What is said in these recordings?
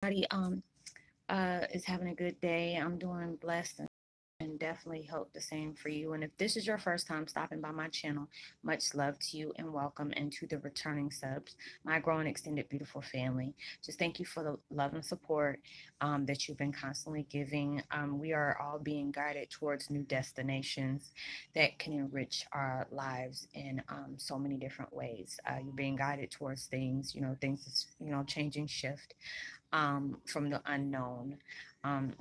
Everybody is having a good day. I'm doing blessed and definitely hope the same for you. And if this is your first time stopping by my channel, much love to you and welcome, and to the returning subs, my growing extended beautiful family. Just thank you for the love and support that you've been constantly giving. We are all being guided towards new destinations that can enrich our lives in so many different ways. You're being guided towards things, things that's, changing shift from the unknown.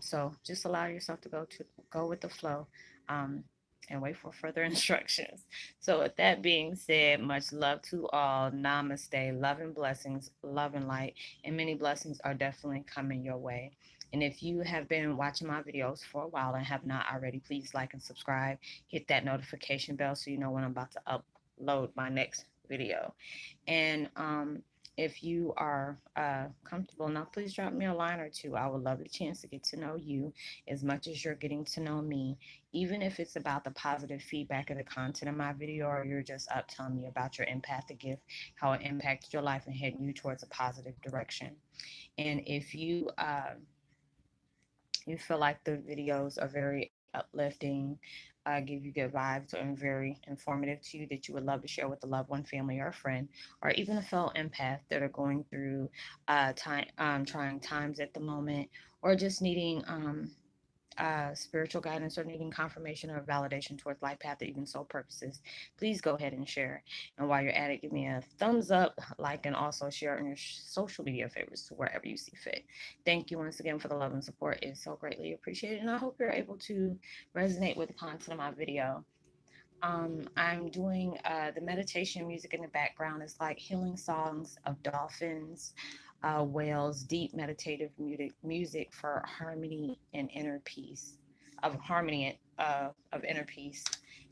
So just allow yourself to go with the flow, um, and wait for further instructions. So with that being said, much love to all. Namaste. Love and blessings, love and light, and many blessings are definitely coming your way. And if you have been watching my videos for a while and have not already, please like and subscribe. Hit that notification bell so you know when I'm about to upload my next video. And if you are comfortable enough, please drop me a line or two. I would love the chance to get to know you as much as you're getting to know me, even if it's about the positive feedback of the content of my video, or you're just up telling me about your empathic gift, how it impacted your life and heading you towards a positive direction. And if you feel like the videos are very uplifting, give you good vibes, or very informative to you, that you would love to share with a loved one, family, or a friend, or even a fellow empath that are going through trying times at the moment, or just needing spiritual guidance, or needing confirmation or validation towards life path or even soul purposes, please go ahead and share. And while you're at it, give me a thumbs up, like, and also share on your social media favorites wherever you see fit. Thank you once again for the love and support. It's so greatly appreciated. And I hope you're able to resonate with the content of my video. I'm doing the meditation music in the background is like healing songs of dolphins, whales, deep meditative music for harmony and inner peace, of harmony of inner peace.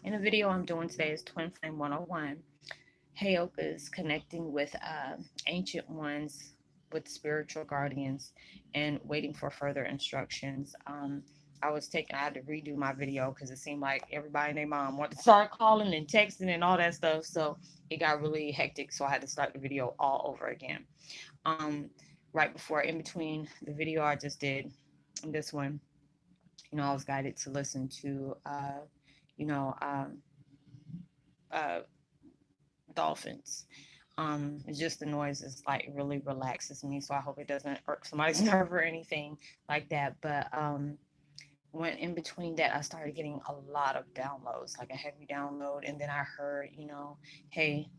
And the video I'm doing today is Twin Flame 101. Heyoka is connecting with ancient ones, with spiritual guardians, and waiting for further instructions. I had to redo my video because it seemed like everybody and their mom wanted to start calling and texting and all that stuff. So it got really hectic. So I had to start the video all over again. Um, right before, in between the video I just did, this one, I was guided to listen to, you know, um, uh, dolphins. It's just the noise is like really relaxes me, so I hope it doesn't irk somebody's nerve or anything like that. But when in between that, I started getting a lot of downloads, like a heavy download, and then I heard, hey,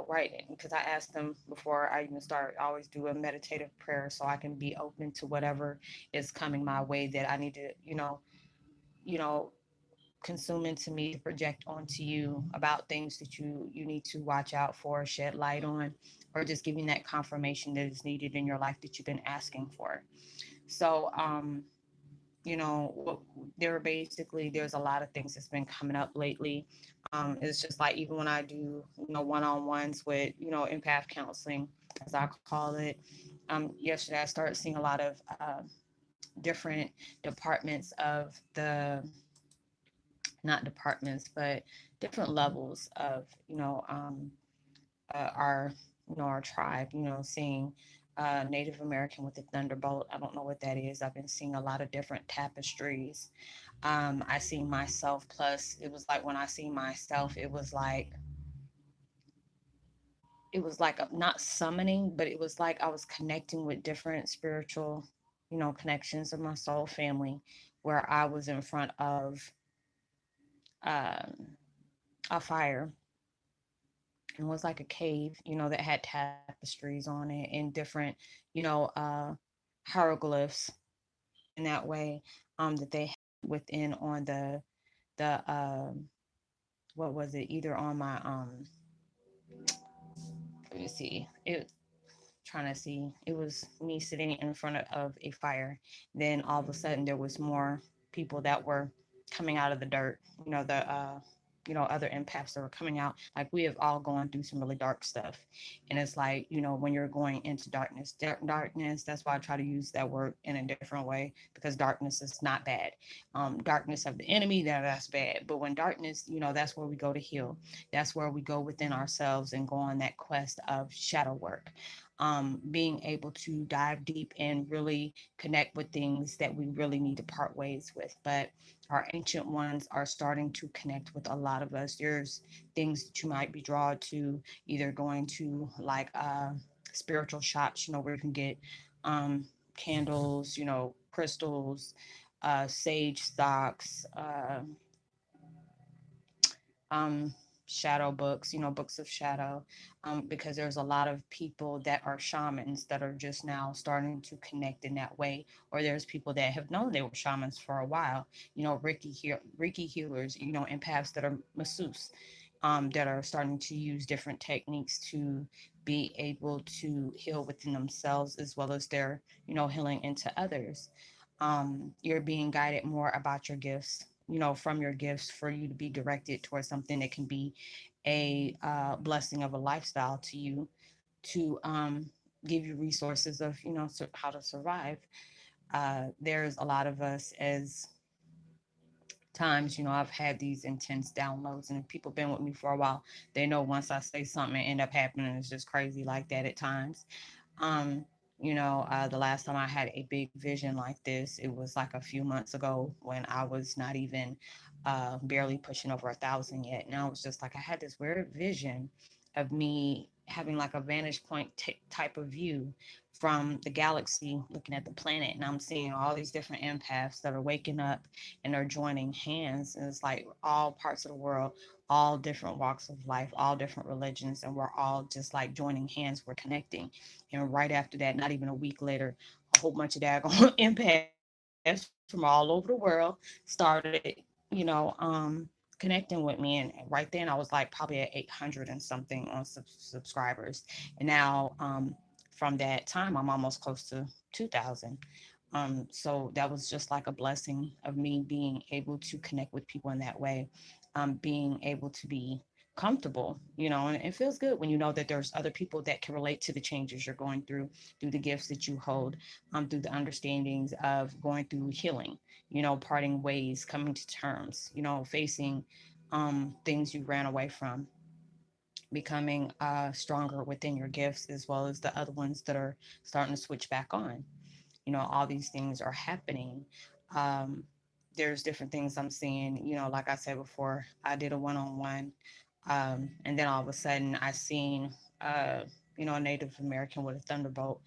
right, because I asked them before I even start, I always do a meditative prayer so I can be open to whatever is coming my way that I need to, you know, consume into me to project onto you about things that you need to watch out for, shed light on, or just giving that confirmation that is needed in your life that you've been asking for. So, there's a lot of things that's been coming up lately. It's just like even when I do, one-on-ones with, empath counseling, as I call it. Yesterday I started seeing a lot of different departments of the not departments, but different levels of, our, our tribe, seeing Native American with the thunderbolt. I don't know what that is. I've been seeing a lot of different tapestries. I see myself, plus it was like when I see myself, it was like not summoning, but it was like I was connecting with different spiritual, connections of my soul family, where I was in front of um, a fire. It was like a cave, that had tapestries on it and different, hieroglyphs in that way, that they had within on the what was it? Either on my let me see. It trying to see. It was me sitting in front of a fire. Then all of a sudden there was more people that were coming out of the dirt. Other empaths that were coming out. Like we have all gone through some really dark stuff, and it's like when you're going into darkness. That's why I try to use that word in a different way, because darkness is not bad. Darkness of the enemy, that's bad. But when darkness, that's where we go to heal. That's where we go within ourselves and go on that quest of shadow work. being able to dive deep and really connect with things that we really need to part ways with. But our ancient ones are starting to connect with a lot of us. There's things that you might be drawn to, either going to like spiritual shops, where you can get um, candles, crystals, sage stocks, um, shadow books, books of shadow, because there's a lot of people that are shamans that are just now starting to connect in that way, or there's people that have known they were shamans for a while, Reiki healers, empaths that are masseuse, that are starting to use different techniques to be able to heal within themselves as well as their, healing into others. You're being guided more about your gifts, from your gifts for you to be directed towards something that can be a blessing of a lifestyle to you to give you resources of, how to survive. There's a lot of us as times, I've had these intense downloads, and if people been with me for a while, they know once I say something, it end up happening. It's just crazy like that at times. Um, the last time I had a big vision like this, it was like a few months ago when I was not even barely pushing over 1,000 yet. And I was just like, I had this weird vision of me having like a vantage point type of view from the galaxy looking at the planet. And I'm seeing all these different empaths that are waking up and they're joining hands. And it's like all parts of the world, all different walks of life, all different religions. And we're all just like joining hands, we're connecting. And right after that, not even a week later, a whole bunch of daggone empaths from all over the world started, connecting with me. And right then I was like probably at 800 and something on subscribers. And now, from that time, I'm almost close to 2,000. So that was just like a blessing of me being able to connect with people in that way, being able to be comfortable, and it feels good when you know that there's other people that can relate to the changes you're going through the gifts that you hold, through the understandings of going through healing, parting ways, coming to terms, facing things you ran away from, becoming stronger within your gifts as well as the other ones that are starting to switch back on. All these things are happening. um, there's different things I'm seeing, like I said before, I did a one-on-one, and then all of a sudden I seen uh, a Native American with a thunderbolt.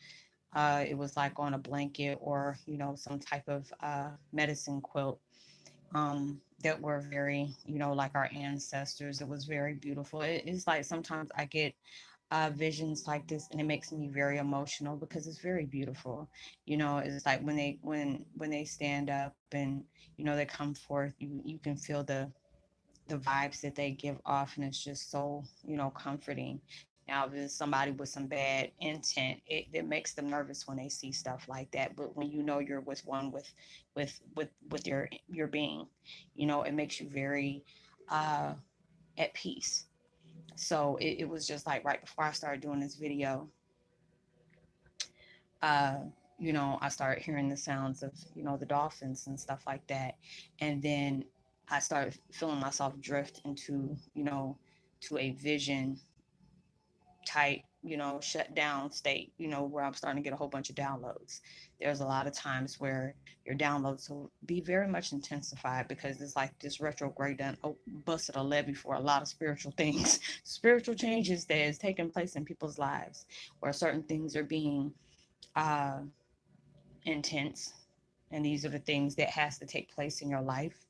It was like on a blanket or some type of medicine quilt, that were very, like our ancestors. It was very beautiful. It's like sometimes I get visions like this and it makes me very emotional because it's very beautiful. It's like when they stand up and they come forth, you can feel the vibes that they give off, and it's just so comforting. Now if it's somebody with some bad intent, it makes them nervous when they see stuff like that. But when you're with one with your being, it makes you very uh at peace. So it was just like right before I started doing this video, uh, I started hearing the sounds of, the dolphins and stuff like that. And then I started feeling myself drift into, to a vision type, shut down state, where I'm starting to get a whole bunch of downloads. There's a lot of times where your downloads will be very much intensified because it's like this retrograde done busted a levee for a lot of spiritual things, spiritual changes that is taking place in people's lives, where certain things are being uh, intense. And these are the things that has to take place in your life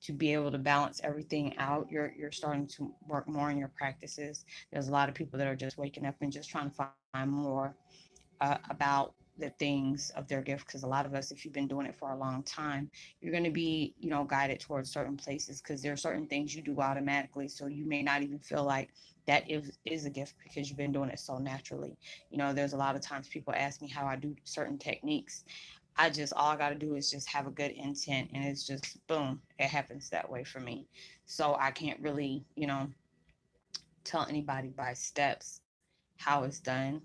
to be able to balance everything out. You're starting to work more on your practices. There's a lot of people that are just waking up and just trying to find more about the things of their gift, because a lot of us, if you've been doing it for a long time, you're going to be guided towards certain places because there are certain things you do automatically, so you may not even feel like that is a gift because you've been doing it so naturally. There's a lot of times people ask me how I do certain techniques. I just, all I got to do is just have a good intent, and it's just boom, it happens that way for me. So I can't really tell anybody by steps how it's done.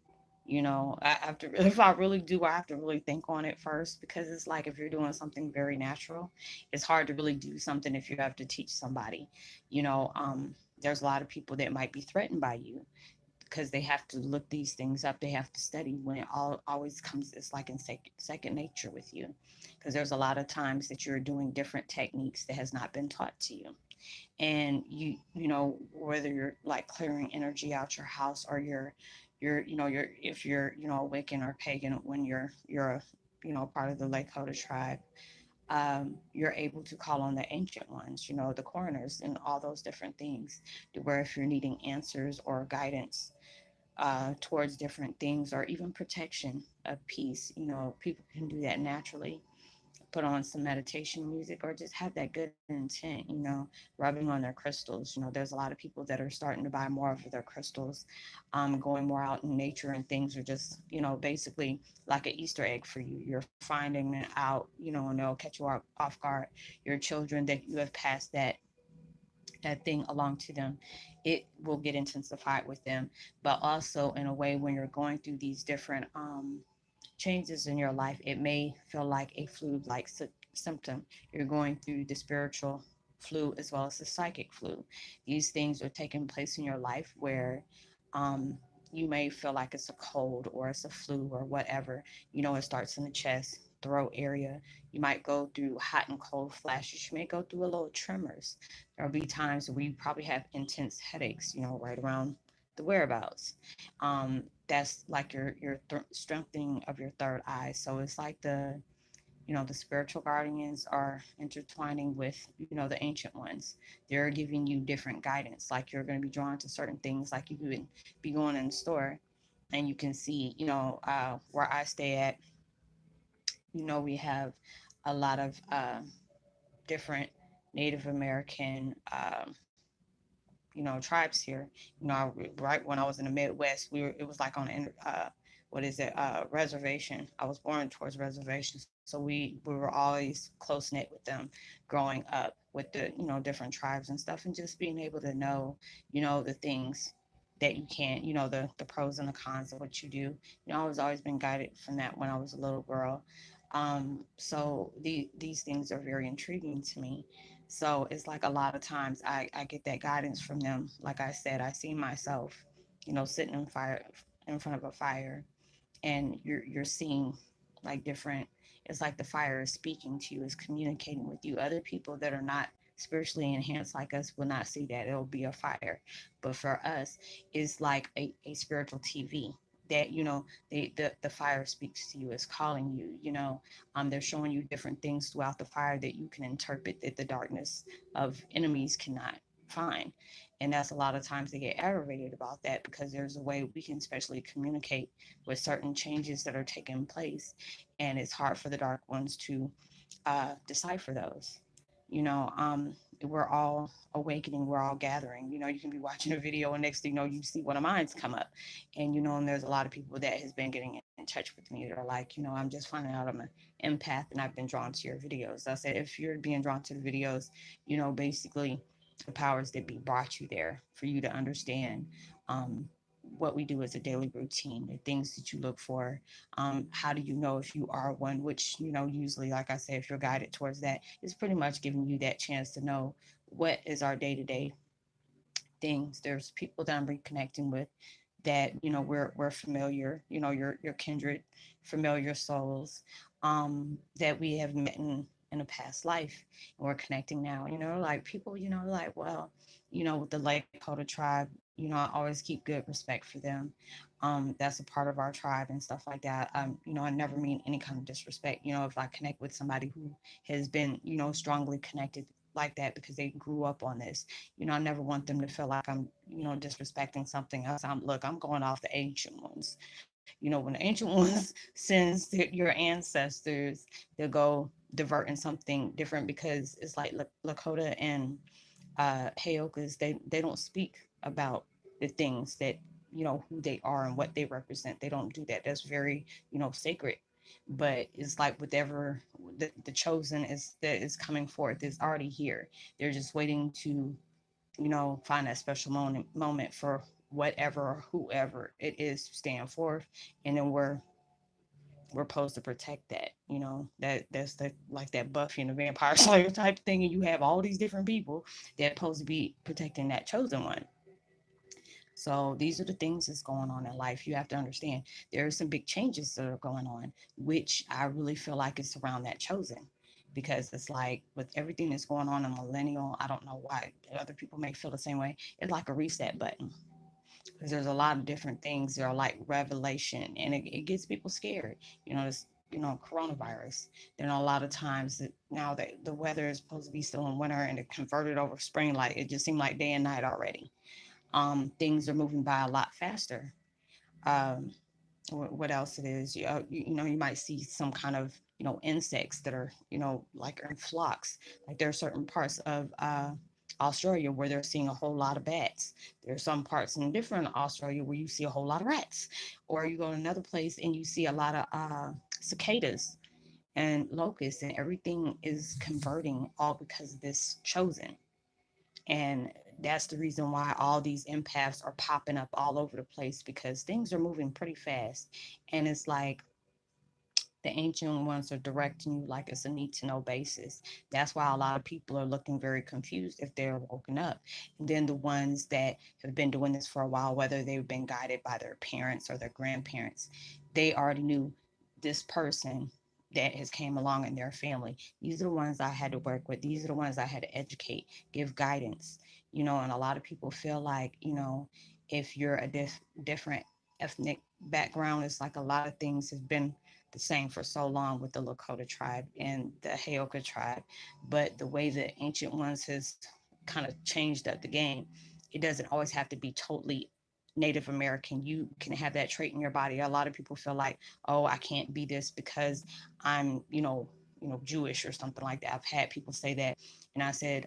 I have to, if I really do, I have to really think on it first, because it's like if you're doing something very natural, it's hard to really do something if you have to teach somebody. There's a lot of people that might be threatened by you because they have to look these things up. They have to study when it all always comes. It's like in second nature with you, because there's a lot of times that you're doing different techniques that has not been taught to you, and you know, whether you're like clearing energy out your house, or you're you know, you're if you're, you know, Wiccan or pagan, when you're a, you know, part of the Lakota tribe, you're able to call on the ancient ones, you know, the coroners and all those different things, to where if you're needing answers or guidance towards different things, or even protection of peace, you know, people can do that naturally. Put on some meditation music, or just have that good intent, you know, rubbing on their crystals. You know, there's a lot of people that are starting to buy more of their crystals, going more out in nature, and things are just, you know, basically like an Easter egg for you. You're finding it out, you know, and they'll catch you off guard. Your children, that you have passed that thing along to them, it will get intensified with them. But also in a way, when you're going through these different changes in your life, it may feel like a flu like symptom. You're going through the spiritual flu as well as the psychic flu. These things are taking place in your life where um, you may feel like it's a cold or it's a flu or whatever. You know, it starts in the chest, throat area. You might go through hot and cold flashes. You may go through a little tremors. There'll be times where you probably have intense headaches, you know, right around the whereabouts. That's like your strengthening of your third eye. So it's like the, you know, the spiritual guardians are intertwining with, you know, the ancient ones. They're giving you different guidance. Like you're going to be drawn to certain things. Like you could be going in the store and you can see, you know, where I stay at, you know, we have a lot of different Native American you know, tribes here. You know, right when I was in the Midwest, it was like on an what is it, reservation. I was born towards reservations, so we were always close knit with them growing up, with the, you know, different tribes and stuff, and just being able to know, you know, the things that you can't, you know, the pros and the cons of what you do. You know, I was always been guided from that when I was a little girl. So these things are very intriguing to me. So it's like a lot of times I get that guidance from them. Like I said, I see myself, you know, sitting in front of a fire, and you're seeing like different, it's like the fire is speaking to you, is communicating with you. Other people that are not spiritually enhanced like us will not see that. It'll be a fire. But for us, it's like a spiritual TV that, you know, the fire speaks to you, is calling you, you know. They're showing you different things throughout the fire that you can interpret, that the darkness of enemies cannot find. And that's a lot of times they get aggravated about that, because there's a way we can especially communicate with certain changes that are taking place, and it's hard for the dark ones to decipher those. You know, we're all awakening, we're all gathering. You know, you can be watching a video and next thing you know, you see one of mine's come up, and you know, and there's a lot of people that has been getting in touch with me that are like, you know, I'm just finding out I'm an empath and I've been drawn to your videos. I said, if you're being drawn to the videos, you know, basically the powers that be brought you there for you to understand um, what we do as a daily routine, the things that you look for. How do you know if you are one? Which, you know, usually, like I said, if you're guided towards that, it's pretty much giving you that chance to know what is our day to day things. There's people that I'm reconnecting with that, you know, we're familiar, you know, your kindred, familiar souls, that we have met in a past life, and we're connecting now. You know, like people, you know, like, well, you know, with the Lakota tribe, you know, I always keep good respect for them. That's a part of our tribe and stuff like that. You know, I never mean any kind of disrespect. You know, if I connect with somebody who has been, you know, strongly connected like that because they grew up on this, you know, I never want them to feel like I'm, you know, disrespecting something else. I'm going off the ancient ones. You know, when the ancient ones sends your ancestors, they'll go divert in something different, because it's like Lakota and Heyokas, they don't speak about the things that, you know, who they are and what they represent. They don't do that. That's very, you know, sacred. But it's like whatever the chosen is that is coming forth is already here. They're just waiting to, you know, find that special moment for whatever or whoever it is to stand forth, and then we're supposed to protect that. You know, that's the, like that Buffy and the Vampire Slayer type thing, and you have all these different people that supposed to be protecting that chosen one. So these are the things that's going on in life. You have to understand there are some big changes that are going on, which I really feel like it's around that chosen. Because it's like with everything that's going on in millennial, I don't know why other people may feel the same way. It's like a reset button because there's a lot of different things that are like revelation, and it gets people scared. This coronavirus. Then a lot of times that now that the weather is supposed to be still in winter and it converted over spring, like it just seemed like day and night already. Things are moving by a lot faster. Um, what else it is? You might see some kind of insects that are like in flocks. Like there are certain parts of Australia where they're seeing a whole lot of bats. There are some parts in different Australia where you see a whole lot of rats, or you go to another place and you see a lot of cicadas and locusts, and everything is converting all because of this chosen. And that's the reason why all these empaths are popping up all over the place because things are moving pretty fast. And it's like the ancient ones are directing you like it's a need to know basis. That's why a lot of people are looking very confused if they're woken up. And then the ones that have been doing this for a while, whether they've been guided by their parents or their grandparents, they already knew this person that has came along in their family. These are the ones I had to work with. These are the ones I had to educate, give guidance. And a lot of people feel like, if you're a different ethnic background, it's like a lot of things have been the same for so long with the Lakota tribe and the Heyoka tribe. But the way the ancient ones has kind of changed up the game, it doesn't always have to be totally Native American. You can have that trait in your body. A lot of people feel like, oh, I can't be this because I'm, Jewish or something like that. I've had people say that. And I said,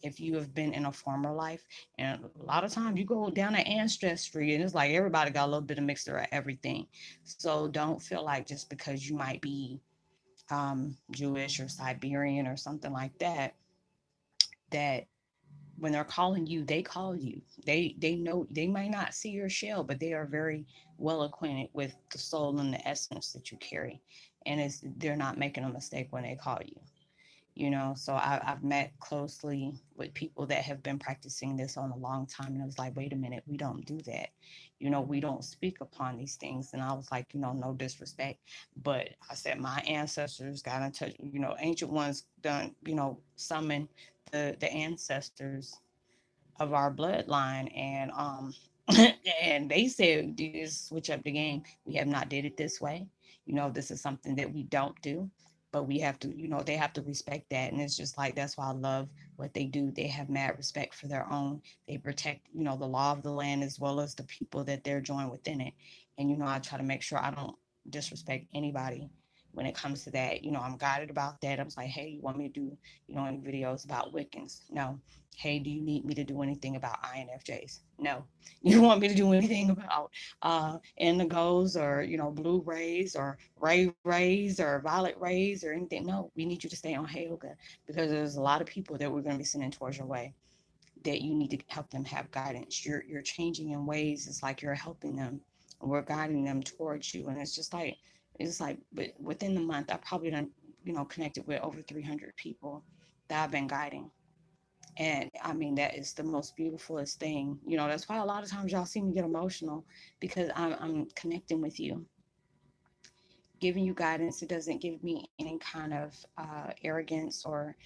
if you have been in a former life, and a lot of times you go down an ancestry and it's like everybody got a little bit of mixture of everything. So don't feel like just because you might be Jewish or Siberian or something like that, that when they're calling you, they call you. They know they might not see your shell, but they are very well acquainted with the soul and the essence that you carry, and they're not making a mistake when they call you. So I've met closely with people that have been practicing this on a long time, and I was like, wait a minute, we don't do that. We don't speak upon these things. And I was like, no disrespect, but I said my ancestors got in touch. Ancient ones done summon the ancestors of our bloodline, and and they said, just switch up the game. We have not did it this way. This is something that we don't do, but we have to, they have to respect that. And it's just like, that's why I love what they do. They have mad respect for their own. They protect, the law of the land as well as the people that they're joined within it. And I try to make sure I don't disrespect anybody when it comes to that. I'm guided about that. I was like, hey, you want me to do any videos about Wiccans? No. Hey, do you need me to do anything about INFJs? No. You want me to do anything about indigos or blue rays or ray rays or violet rays or anything? No, we need you to stay on Heyoka because there's a lot of people that we're going to be sending towards your way that you need to help them have guidance. You're changing in ways. It's like you're helping them. We're guiding them towards you, and it's like, but within the month, I probably done connected with over 300 people that I've been guiding. And I mean, that is the most beautifulest thing. That's why a lot of times y'all see me get emotional because I'm connecting with you, giving you guidance. It doesn't give me any kind of arrogance or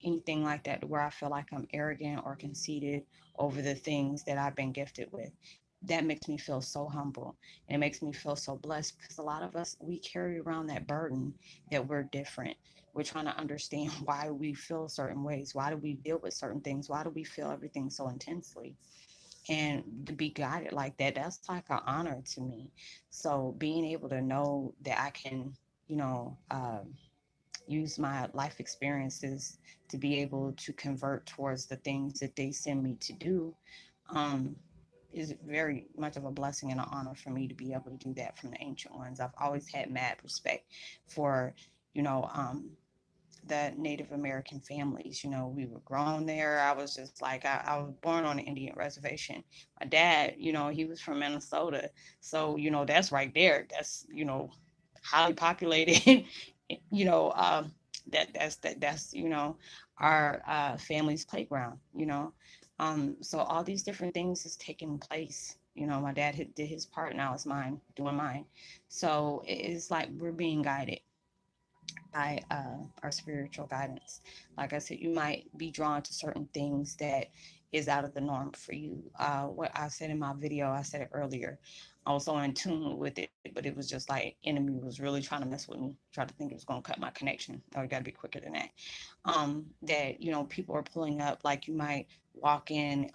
anything like that to where I feel like I'm arrogant or conceited over the things that I've been gifted with. That makes me feel so humble, and it makes me feel so blessed because a lot of us, we carry around that burden that we're different. We're trying to understand why we feel certain ways. Why do we deal with certain things? Why do we feel everything so intensely? And to be guided like that, that's like an honor to me. So being able to know that I can, you know, use my life experiences to be able to convert towards the things that they send me to do, um, is very much of a blessing and an honor for me to be able to do that from the ancient ones. I've always had mad respect for, you know, the Native American families. We were grown there. I was just like, I was born on an Indian reservation. My dad, he was from Minnesota. So, that's right there. That's, highly populated, you know, that's our family's playground. So all these different things is taking place. My dad did his part. Now it's mine doing mine. So it's like we're being guided by our spiritual guidance. Like I said, you might be drawn to certain things that is out of the norm for you. What I said in my video, I said it earlier. I was so in tune with it, but it was just like enemy was really trying to mess with me, tried to think it was going to cut my connection. Oh, you got to be quicker than that. That people are pulling up. Like you might walk in,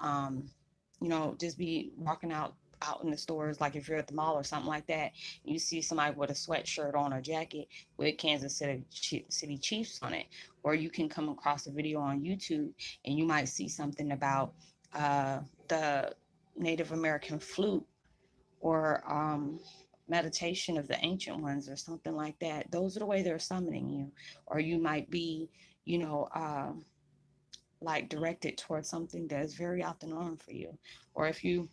just be walking out in the stores, like if you're at the mall or something like that, you see somebody with a sweatshirt on or jacket with Kansas City Chiefs on it. Or you can come across a video on YouTube and you might see something about the Native American flute or meditation of the ancient ones or something like that. Those are the way they're summoning you. Or you might be, you know, uh, like directed towards something that is very out the norm for you. Or if you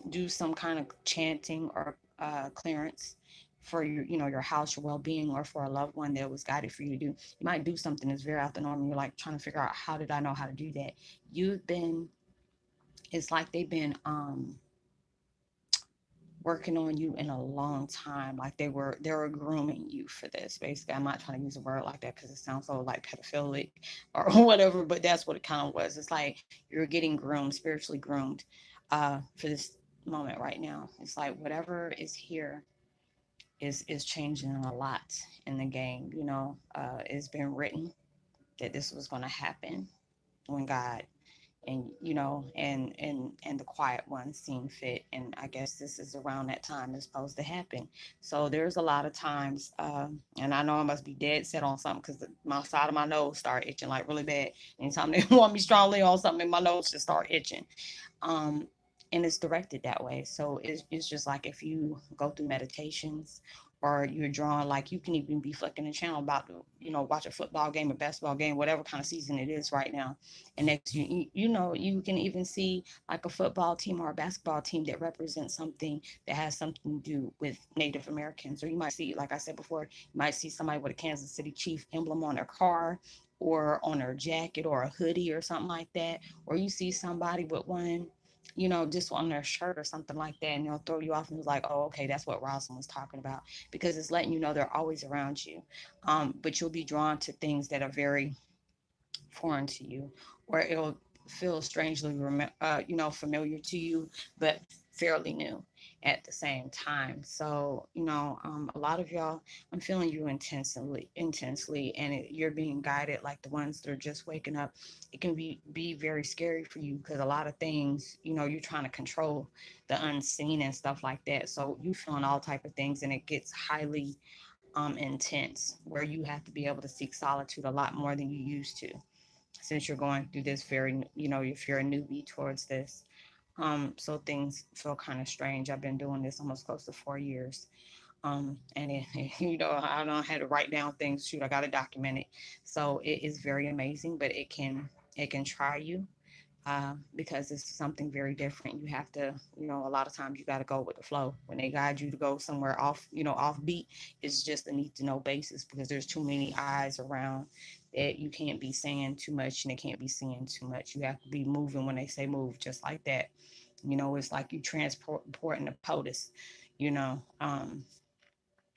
do some kind of chanting or clearance for your house, your well-being, or for a loved one that was guided for you to do. You might do something that's very out the norm and you're like trying to figure out, how did I know how to do that? You've been It's like they've been working on you in a long time. Like they were grooming you for this. Basically, I'm not trying to use a word like that because it sounds so like pedophilic or whatever, but that's what it kind of was. It's like you're getting groomed, spiritually groomed, for this moment right now. It's like whatever is here is changing a lot in the game. It's been written that this was going to happen when God and the quiet ones seem fit, and I guess this is around that time it's supposed to happen. So there's a lot of times, and I know I must be dead set on something because my side of my nose start itching like really bad. Anytime they want me strongly on something, my nose just start itching. um, and it's directed that way. So it's just like if you go through meditations or you're drawn, like you can even be flicking the channel about to, watch a football game, a basketball game, whatever kind of season it is right now. And next, you can even see like a football team or a basketball team that represents something that has something to do with Native Americans. Or you might see, like I said before, you might see somebody with a Kansas City Chief emblem on their car or on their jacket or a hoodie or something like that. Or you see somebody with one, just on their shirt or something like that, and they'll throw you off and it's like, oh, okay, that's what Roslynn was talking about, because it's letting you know they're always around you. But you'll be drawn to things that are very foreign to you, or it'll feel strangely, familiar to you, but fairly new at the same time. So, a lot of y'all, I'm feeling you intensely, and you're being guided like the ones that are just waking up. It can be very scary for you because a lot of things, you're trying to control the unseen and stuff like that. So you feeling all type of things, and it gets highly intense where you have to be able to seek solitude a lot more than you used to, since you're going through this very, if you're a newbie towards this. So things feel kind of strange. I've been doing this almost close to 4 years. And I don't have to write down things. Shoot, I got to document it. So it is very amazing, but it can try you, because it's something very different. You have to, a lot of times you got to go with the flow. When they guide you to go somewhere off, off beat, it's just a need to know basis because there's too many eyes around that you can't be saying too much and they can't be seeing too much. You have to be moving when they say move, just like that. It's like you transporting a POTUS, you know. I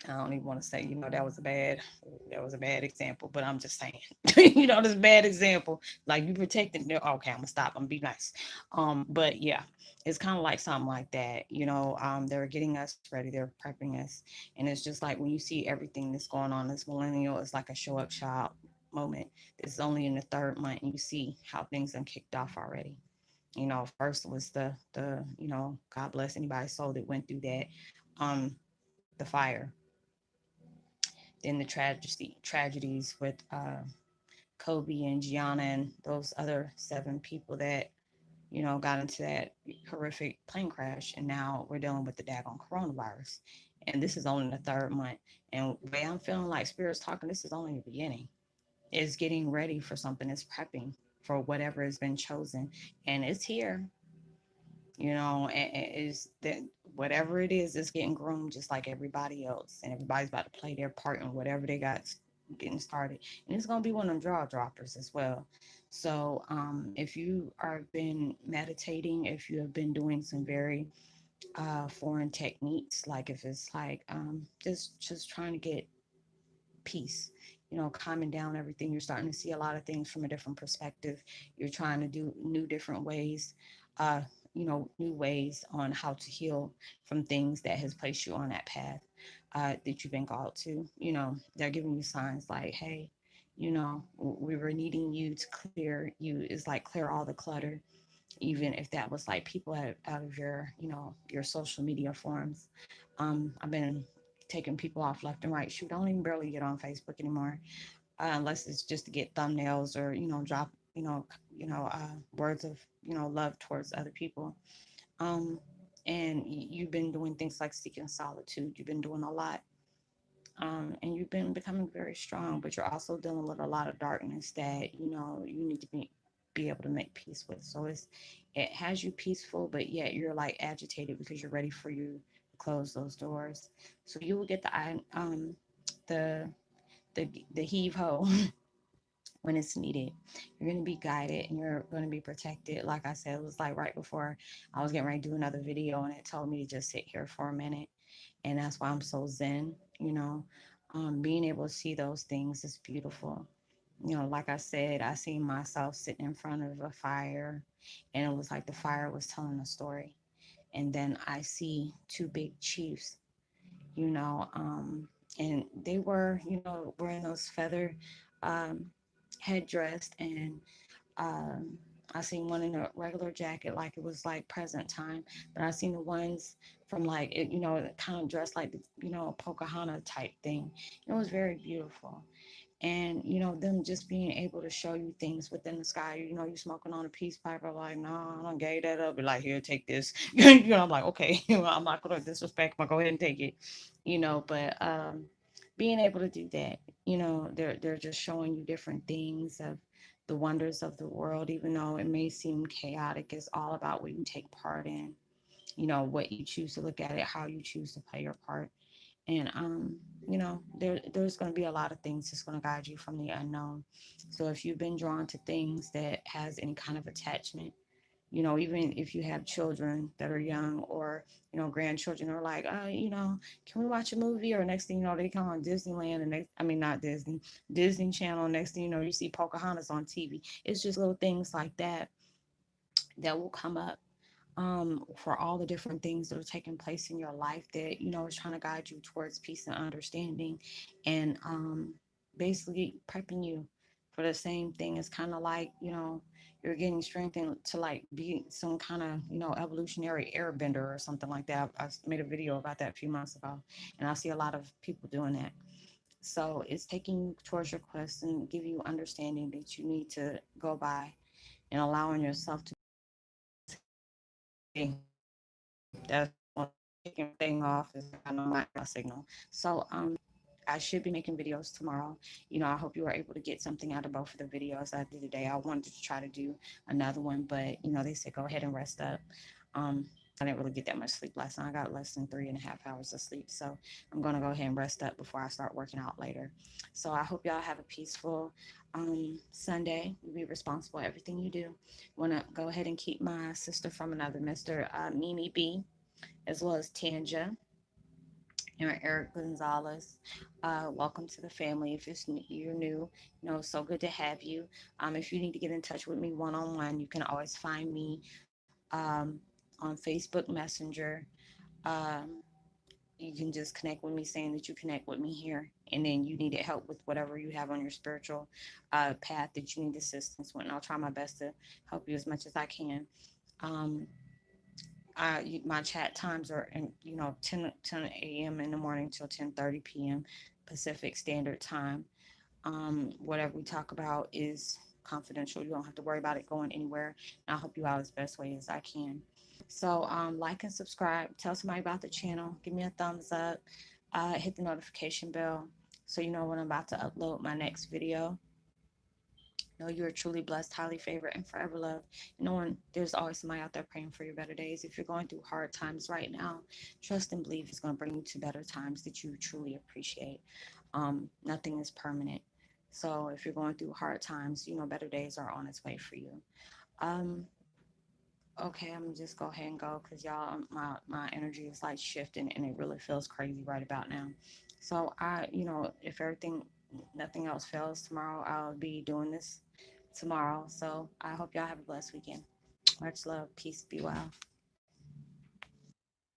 don't even want to say, that was a bad example, but I'm just saying, this bad example. Like you protecting. Okay, I'm gonna stop. I'm gonna be nice. But yeah, it's kind of like something like that. They're getting us ready. They're prepping us, and it's just like when you see everything that's going on this millennial, it's like a show up child moment. This is only in the third month, and you see how things are kicked off already. First was the God bless anybody's soul that went through that. The fire, then the tragedies with Kobe and Gianna and those other 7 people that got into that horrific plane crash, and now we're dealing with the daggone coronavirus, and this is only the third month. And the way I'm feeling, like Spirit's talking, this is only the beginning. It's getting ready for something. It's prepping for whatever has been chosen, and it's here. And is that whatever it is, it's getting groomed just like everybody else, and everybody's about to play their part in whatever they got, getting started. And it's gonna be one of them jaw droppers as well. So if you are been meditating, if you have been doing some very foreign techniques, like if it's like just trying to get peace, calming down everything. You're starting to see a lot of things from a different perspective. You're trying to do new different ways, uh, new ways on how to heal from things that has placed you on that path that you've been called to. They're giving you signs like, hey, we were needing you to clear you. It's like clear all the clutter, even if that was like people out of your social media forums. I've been taking people off left and right. Shoot, I don't even barely get on Facebook anymore, unless it's just to get thumbnails or drop words of love towards other people. Um, and you've been doing things like seeking solitude. You've been doing a lot, and you've been becoming very strong. But you're also dealing with a lot of darkness that you need to be able to make peace with. So it has you peaceful, but yet you're like agitated because you're ready for you to close those doors. So you will get the the heave ho when it's needed. You're going to be guided and you're going to be protected. Like I said, it was like right before I was getting ready to do another video, and it told me to just sit here for a minute. And that's why I'm so zen. Being able to see those things is beautiful. Like I said, I seen myself sitting in front of a fire, and it was like the fire was telling a story. And then I see two big chiefs, you know, um, and they were, wearing those feather um, headdress, and um, I seen one in a regular jacket, like it was like present time, but I seen the ones from like it, kind of dressed like Pocahontas type thing. It was very beautiful, and them just being able to show you things within the sky. You smoking on a peace pipe, or like, no, I don't gave that up. Be like, here, take this. I'm like, okay, I'm not gonna disrespect. I'm gonna go ahead and take it. But being able to do that, they're just showing you different things of the wonders of the world, even though it may seem chaotic. It's all about what you take part in. What you choose to look at it, how you choose to play your part. And there's going to be a lot of things that's going to guide you from the unknown. So if you've been drawn to things that has any kind of attachment, even if you have children that are young, or grandchildren are like, can we watch a movie? Or next thing you know, they come on Disneyland, and I mean, not Disney Channel. Next thing you know, you see Pocahontas on TV. It's just little things like that that will come up, for all the different things that are taking place in your life that is trying to guide you towards peace and understanding, and basically prepping you for the same thing. It's kind of like you're getting strengthened to like be some kind of evolutionary airbender or something like that. I made a video about that a few months ago, and I see a lot of people doing that. So it's taking you towards your quest and give you understanding that you need to go by, and allowing yourself to that's one taking thing off is I know my signal. So I should be making videos tomorrow. I hope you were able to get something out of both of the videos I did today. I wanted to try to do another one, but they said go ahead and rest up. Um I didn't really get that much sleep last night. I got less than 3.5 hours of sleep. So I'm gonna go ahead and rest up before I start working out later. So I hope y'all have a peaceful Sunday. Be responsible for everything you do. Wanna go ahead and keep my sister from another Mr. Mimi B, as well as Tanja and Eric Gonzalez. Welcome to the family. If you're new, so good to have you. If you need to get in touch with me one on one, you can always find me on Facebook Messenger. Um, you can just connect with me saying that you connect with me here, and then you needed help with whatever you have on your spiritual path that you need assistance with, and I'll try my best to help you as much as I can. Um, my chat times are 10 a.m. in the morning till 10:30 p.m. Pacific Standard Time. Whatever we talk about is confidential. You don't have to worry about it going anywhere. And I'll help you out as best way as I can. So like and subscribe. Tell somebody about the channel. Give me a thumbs up. Hit the notification bell so you know when I'm about to upload my next video. Know you are truly blessed, highly favored, and forever loved. And knowing there's always somebody out there praying for your better days. If you're going through hard times right now, trust and believe it's going to bring you to better times that you truly appreciate. Nothing is permanent. So if you're going through hard times, better days are on its way for you. Um, okay, I'm gonna just go ahead and go because y'all, my energy is like shifting and it really feels crazy right about now. So if nothing else fails tomorrow, I'll be doing this tomorrow. So I hope y'all have a blessed weekend. Much love, peace, be well.